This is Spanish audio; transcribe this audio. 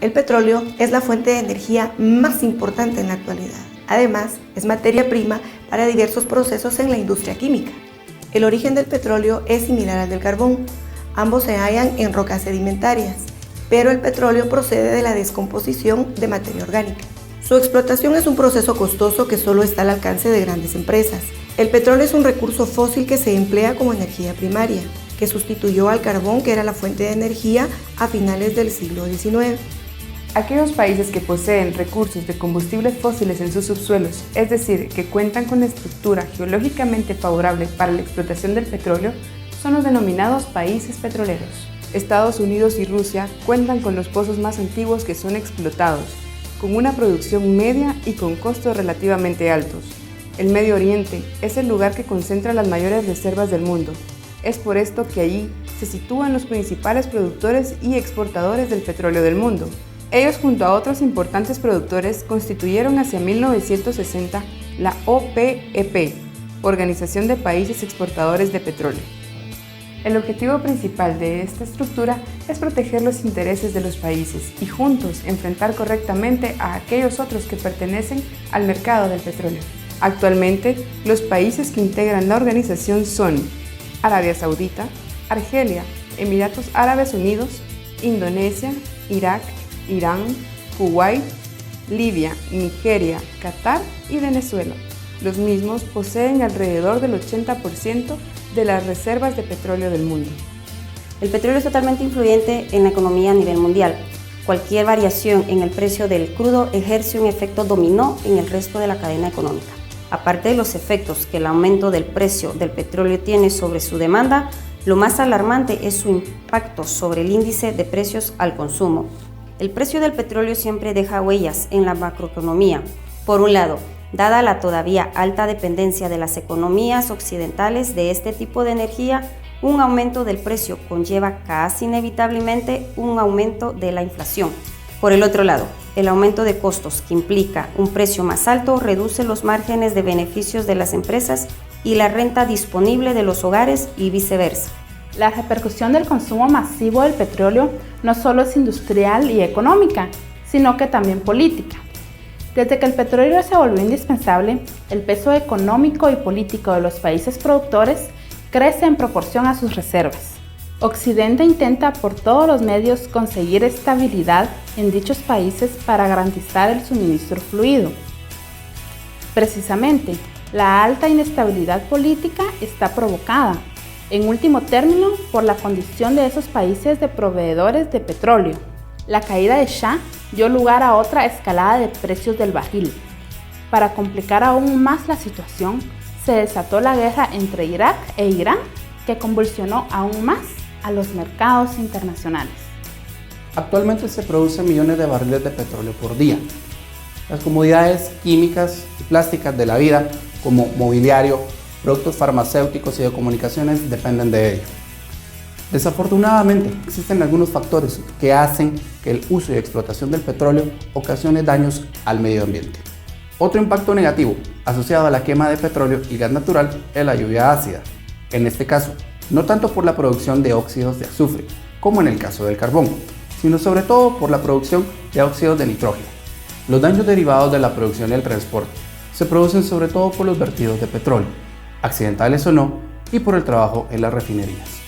El petróleo es la fuente de energía más importante en la actualidad. Además, es materia prima para diversos procesos en la industria química. El origen del petróleo es similar al del carbón. Ambos se hallan en rocas sedimentarias, pero el petróleo procede de la descomposición de materia orgánica. Su explotación es un proceso costoso que solo está al alcance de grandes empresas. El petróleo es un recurso fósil que se emplea como energía primaria, que sustituyó al carbón, que era la fuente de energía a finales del siglo XIX. Aquellos países que poseen recursos de combustibles fósiles en sus subsuelos, es decir, que cuentan con estructura geológicamente favorable para la explotación del petróleo, son los denominados países petroleros. Estados Unidos y Rusia cuentan con los pozos más antiguos que son explotados, con una producción media y con costos relativamente altos. El Medio Oriente es el lugar que concentra las mayores reservas del mundo. Es por esto que allí se sitúan los principales productores y exportadores del petróleo del mundo. Ellos, junto a otros importantes productores, constituyeron hacia 1960 la OPEP, Organización de Países Exportadores de Petróleo. El objetivo principal de esta estructura es proteger los intereses de los países y juntos enfrentar correctamente a aquellos otros que pertenecen al mercado del petróleo. Actualmente, los países que integran la organización son Arabia Saudita, Argelia, Emiratos Árabes Unidos, Indonesia, Irak, Irán, Kuwait, Libia, Nigeria, Qatar y Venezuela. Los mismos poseen alrededor del 80% de las reservas de petróleo del mundo. El petróleo es totalmente influyente en la economía a nivel mundial. Cualquier variación en el precio del crudo ejerce un efecto dominó en el resto de la cadena económica. Aparte de los efectos que el aumento del precio del petróleo tiene sobre su demanda, lo más alarmante es su impacto sobre el índice de precios al consumo. El precio del petróleo siempre deja huellas en la macroeconomía. Por un lado, dada la todavía alta dependencia de las economías occidentales de este tipo de energía, un aumento del precio conlleva casi inevitablemente un aumento de la inflación. Por el otro lado, el aumento de costos que implica un precio más alto reduce los márgenes de beneficios de las empresas y la renta disponible de los hogares y viceversa. La repercusión del consumo masivo del petróleo no solo es industrial y económica, sino que también política. Desde que el petróleo se volvió indispensable, el peso económico y político de los países productores crece en proporción a sus reservas. Occidente intenta por todos los medios conseguir estabilidad en dichos países para garantizar el suministro fluido. Precisamente, la alta inestabilidad política está provocada, en último término, por la condición de esos países de proveedores de petróleo. La caída de Shah dio lugar a otra escalada de precios del barril. Para complicar aún más la situación, se desató la guerra entre Irak e Irán, que convulsionó aún más a los mercados internacionales. Actualmente se producen millones de barriles de petróleo por día. Las comodidades químicas y plásticas de la vida, como mobiliario, productos farmacéuticos y de comunicaciones, dependen de ello. Desafortunadamente, existen algunos factores que hacen que el uso y explotación del petróleo ocasione daños al medio ambiente. Otro impacto negativo asociado a la quema de petróleo y gas natural es la lluvia ácida. En este caso, no tanto por la producción de óxidos de azufre, como en el caso del carbón, sino sobre todo por la producción de óxidos de nitrógeno. Los daños derivados de la producción y el transporte se producen sobre todo por los vertidos de petróleo, accidentales o no, y por el trabajo en las refinerías.